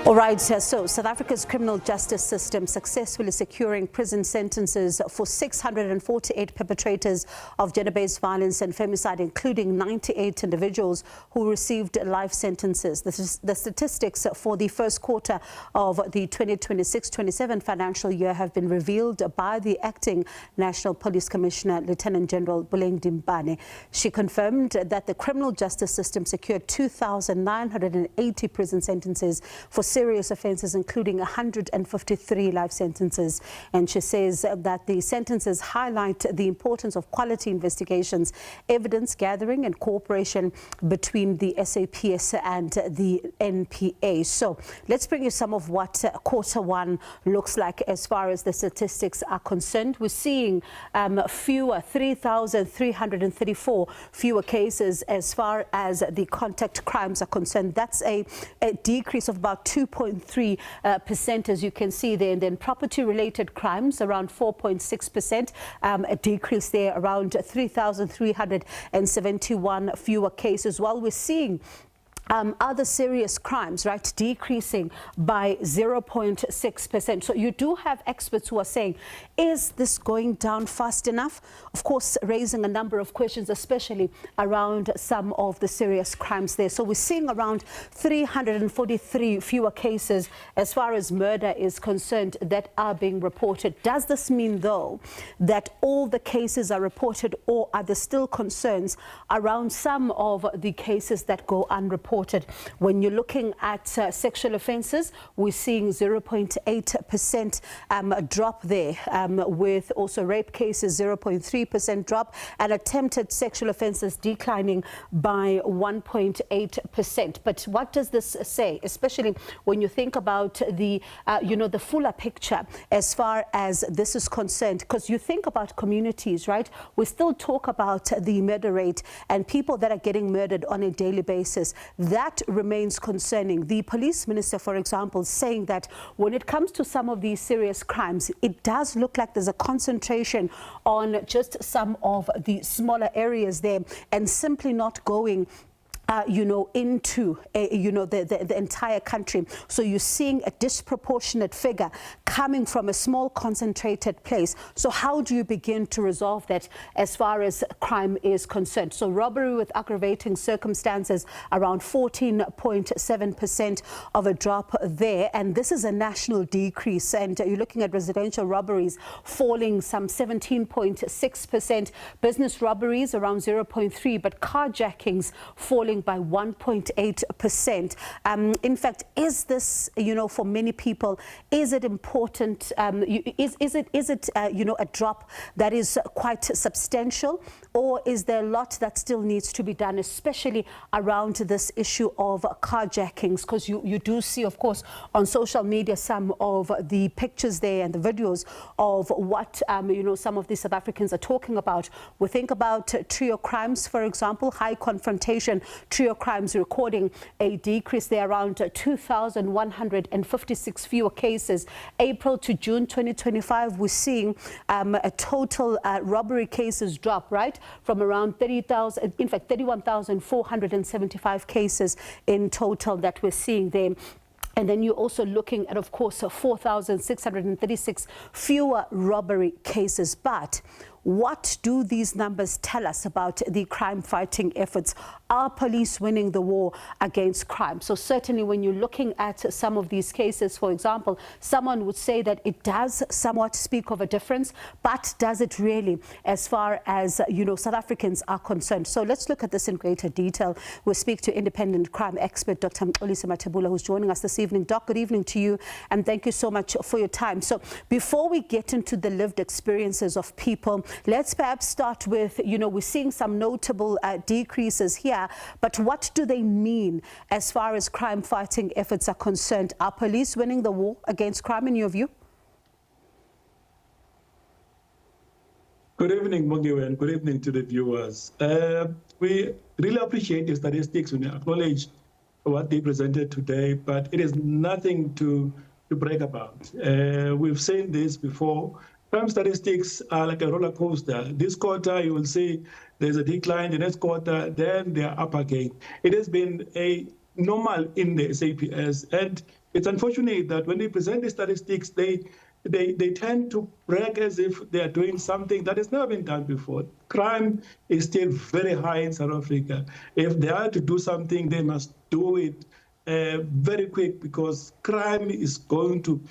All right, so South Africa's criminal justice system successfully securing prison sentences for 648 perpetrators of gender-based violence and femicide, including 98 individuals who received life sentences. The statistics for the first quarter of the 2026-27 financial year have been revealed by the acting National Police Commissioner, Lieutenant General Boleng Dimpane. She confirmed that the criminal justice system secured 2,980 prison sentences for serious offences, including 153 life sentences. And she says that the sentences highlight the importance of quality investigations, evidence gathering and cooperation between the SAPS and the NPA. So let's bring you some of what quarter one looks like as far as the statistics are concerned. We're seeing fewer, 3,334 fewer cases as far as the contact crimes are concerned. That's a decrease of about 2.3%, as you can see there. And then property-related crimes around 4.6%, a decrease there around 3,371 fewer cases, while we're seeing other serious crimes, right, decreasing by 0.6%. So you do have experts who are saying, is this going down fast enough? Of course, raising a number of questions, especially around some of the serious crimes there. So we're seeing around 343 fewer cases as far as murder is concerned that are being reported. Does this mean, though, that all the cases are reported, or are there still concerns around some of the cases that go unreported? When you're looking at sexual offences, we're seeing 0.8% drop there, with also rape cases 0.3% drop, and attempted sexual offences declining by 1.8%. But what does this say, especially when you think about the the fuller picture as far as this is concerned? Because you think about communities, right? We still talk about the murder rate and people that are getting murdered on a daily basis. That remains concerning. The police minister, for example, saying that when it comes to some of these serious crimes, it does look like there's a concentration on just some of the smaller areas there, and simply not going into the entire country. So you're seeing a disproportionate figure coming from a small concentrated place. So how do you begin to resolve that as far as crime is concerned? So robbery with aggravating circumstances around 14.7% of a drop there, and this is a national decrease. And you're looking at residential robberies falling some 17.6%, business robberies around 0.3%, but carjackings falling by 1.8%. In fact, is this, for many people, is it important? Is it a drop that is quite substantial, or is there a lot that still needs to be done, especially around this issue of carjackings? Because you do see, of course, on social media some of the pictures there and the videos of what some of the South Africans are talking about. We think about trio crimes, for example, high confrontation trio crimes recording a decrease there around 2,156 fewer cases. April to June 2025, we're seeing a total robbery cases drop, right, from around 30,000, in fact 31,475 cases in total that we're seeing there. And then you're also looking at, of course, 4,636 fewer robbery cases. But what do these numbers tell us about the crime-fighting efforts? Are police winning the war against crime? So certainly when you're looking at some of these cases, for example, someone would say that it does somewhat speak of a difference, but does it really, as far as, South Africans are concerned? So let's look at this in greater detail. We'll speak to independent crime expert, Dr. Mxolisi Mathabula, who's joining us this evening. Doc, good evening to you, and thank you so much for your time. So before we get into the lived experiences of people, let's perhaps start with, we're seeing some notable decreases here, but what do they mean as far as crime-fighting efforts are concerned? Are police winning the war against crime in your view? Good evening, Mongiwe, and good evening to the viewers. We really appreciate the statistics when you acknowledge what they presented today, but it is nothing to brag about. We've seen this before. Crime statistics are like a roller coaster. This quarter, you will see there's a decline. The next quarter, then they're up again. It has been a normal in the SAPS, and It's unfortunate that when they present the statistics, they tend to brag as if they are doing something that has never been done before. Crime is still very high in South Africa. If they are to do something, they must do it very quick, because crime is going to,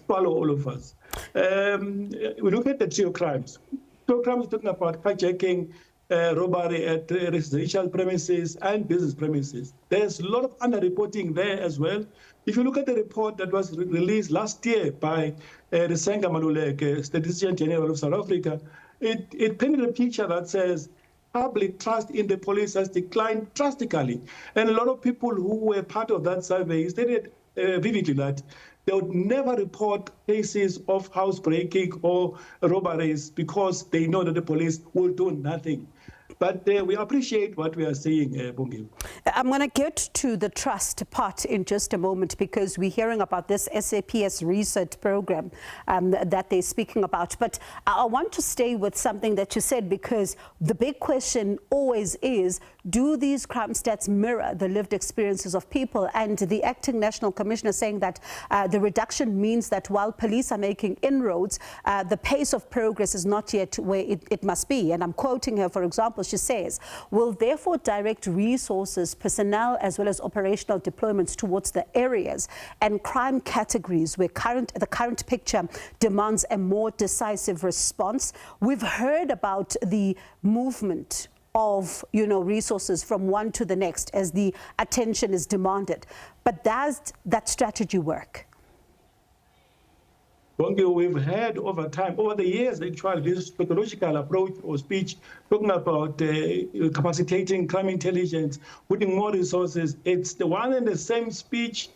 swallow all of us. We look at the geo crimes. Geo crimes is talking about hijacking, robbery at residential premises and business premises. There's a lot of underreporting there as well. If you look at the report that was released last year by Risenga Maluleke, Statistician General of South Africa, it painted a picture that says public trust in the police has declined drastically. And a lot of people who were part of that survey stated vividly that they would never report cases of housebreaking or robberies because they know that the police will do nothing. But we appreciate what we are saying, Bongi. I'm going to get to the trust part in just a moment, because we're hearing about this SAPS research program that they're speaking about. But I want to stay with something that you said, because the big question always is, do these crime stats mirror the lived experiences of people? And the acting national commissioner saying that the reduction means that while police are making inroads, the pace of progress is not yet where it must be. And I'm quoting her, for example, she says, will therefore direct resources, personnel, as well as operational deployments towards the areas and crime categories where the current picture demands a more decisive response. We've heard about the movement of, resources from one to the next as the attention is demanded. But does that strategy work? Bongi, we've had over time, over the years, actually, this pathological approach or speech, talking about capacitating crime intelligence, putting more resources. It's the one and the same speech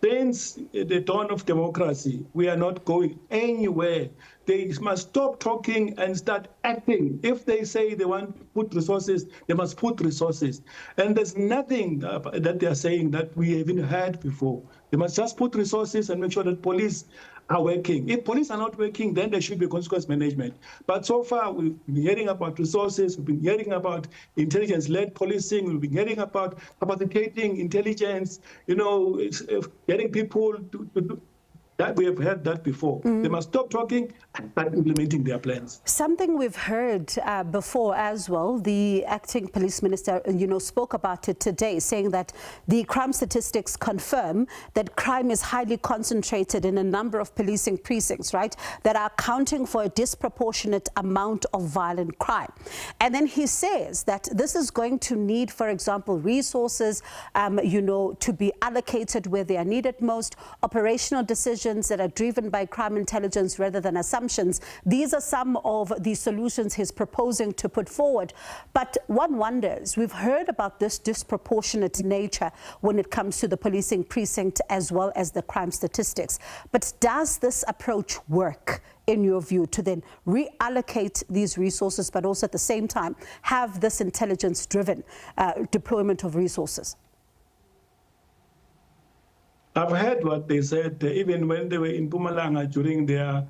since the dawn of democracy. We are not going anywhere. They must stop talking and start acting. If they say they want to put resources, they must put resources. And there's nothing that they are saying that we haven't heard before. They must just put resources and make sure that police are working. If police are not working, then there should be consequence management. But so far, we've been hearing about resources, we've been hearing about intelligence-led policing, we've been hearing about capacitating intelligence, getting people to do that. We have heard that before. They must stop talking and start implementing their plans. Something we've heard before as well, the acting police minister, spoke about it today, saying that the crime statistics confirm that crime is highly concentrated in a number of policing precincts, right, that are accounting for a disproportionate amount of violent crime. And then he says that this is going to need, for example, resources, to be allocated where they are needed most, operational decisions that are driven by crime intelligence rather than assumptions. These are some of the solutions he's proposing to put forward. But one wonders, we've heard about this disproportionate nature when it comes to the policing precinct as well as the crime statistics. But does this approach work, in your view, to then reallocate these resources, but also at the same time have this intelligence-driven deployment of resources? I've heard what they said, even when they were in Mpumalanga during their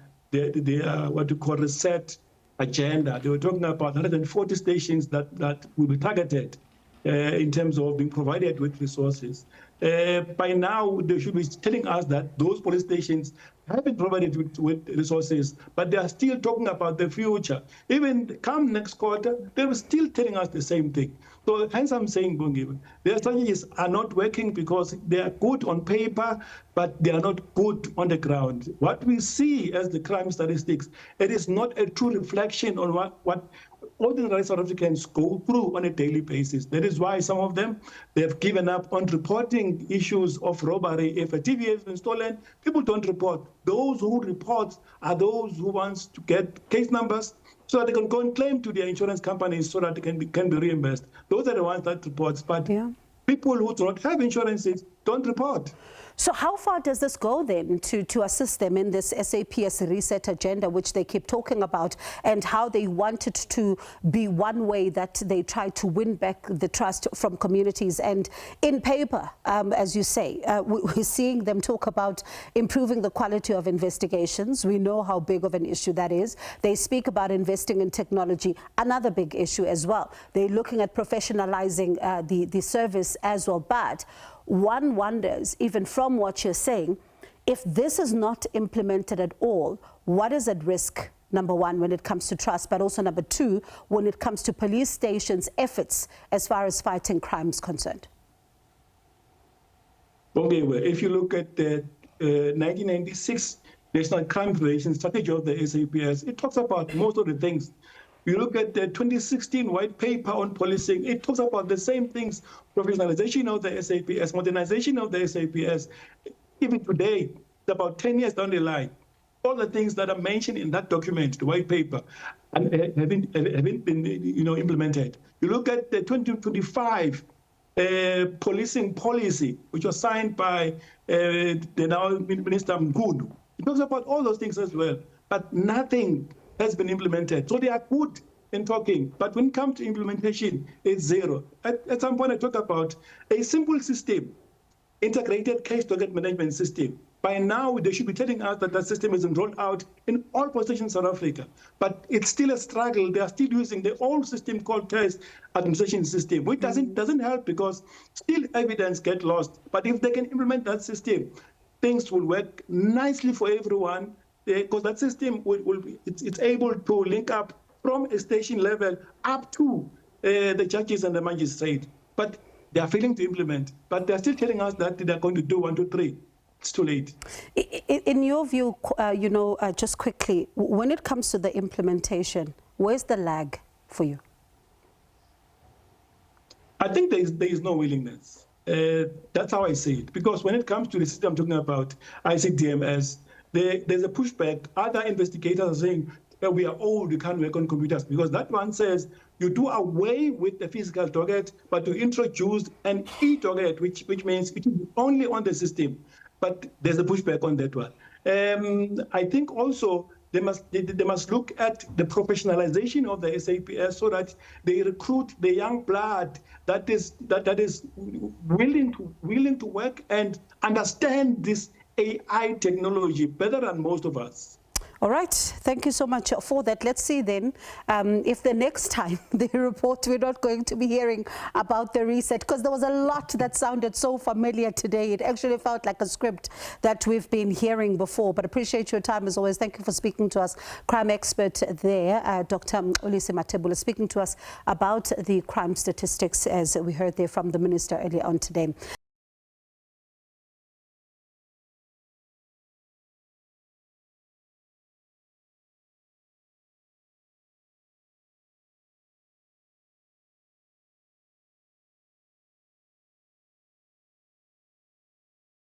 what you call reset agenda. They were talking about 140 stations that will be targeted in terms of being provided with resources. By now, they should be telling us that those police stations have been provided with resources, but they are still talking about the future. Even come next quarter, they were still telling us the same thing. So hence I'm saying, Bongi, their strategies are not working because they are good on paper, but they are not good on the ground. What we see as the crime statistics, it is not a true reflection on what ordinary South Africans go through on a daily basis. That is why some of them, they have given up on reporting issues of robbery. If a TV has been stolen, people don't report. Those who report are those who want to get case numbers so that they can go and claim to their insurance companies so that they can be reimbursed. Those are the ones that report. But people who do not have insurances don't report. So how far does this go then to assist them in this SAPS reset agenda, which they keep talking about, and how they want it to be one way that they try to win back the trust from communities? And in paper, as you say, we're seeing them talk about improving the quality of investigations. We know how big of an issue that is. They speak about investing in technology, another big issue as well. They're looking at professionalizing the service as well. But one wonders, even from what you're saying, if this is not implemented at all, what is at risk, number one, when it comes to trust, but also number two, when it comes to police stations' efforts as far as fighting crime is concerned? Okay, well, if you look at the 1996 National Crime Prevention Strategy of the SAPS, it talks about most of the things. You look at the 2016 white paper on policing, it talks about the same things: professionalization of the SAPS, modernization of the SAPS. Even today, about 10 years down the line, all the things that are mentioned in that document, the white paper, and haven't been implemented. You look at the 2025 policing policy, which was signed by the now Minister Mkhulu. It talks about all those things as well, but nothing has been implemented. So they are good in talking, but when it comes to implementation, it's zero. At some point, I talk about a simple system, integrated case docket management system. By now, they should be telling us that that system is rolled out in all police stations in South Africa. But it's still a struggle. They are still using the old system called case administration system, which doesn't help because still evidence get lost. But if they can implement that system, things will work nicely for everyone, because that system it's able to link up from a station level up to the judges and the magistrate. But they are failing to implement. But they're still telling us that they're going to do 1, 2, 3. It's too late. In your view, just quickly, when it comes to the implementation, where's the lag for you? I think there is no willingness. That's how I see it. Because when it comes to the system I'm talking about, ICDMS, there's a pushback. Other investigators are saying, we are old, we can't work on computers. Because that one says you do away with the physical docket, but you introduce an e-docket, which means it is only on the system. But there's a pushback on that one. I think also they must look at the professionalization of the SAPS so that they recruit the young blood that is willing to work and understand this AI technology better than most of us. All right, thank you so much for that. Let's see then if the next time they report, we're not going to be hearing about the reset, because there was a lot that sounded so familiar today. It actually felt like a script that we've been hearing before. But appreciate your time as always. Thank you for speaking to us. Crime expert there, Dr. Mxolisi Mathabula, speaking to us about the crime statistics, as we heard there from the minister earlier on today.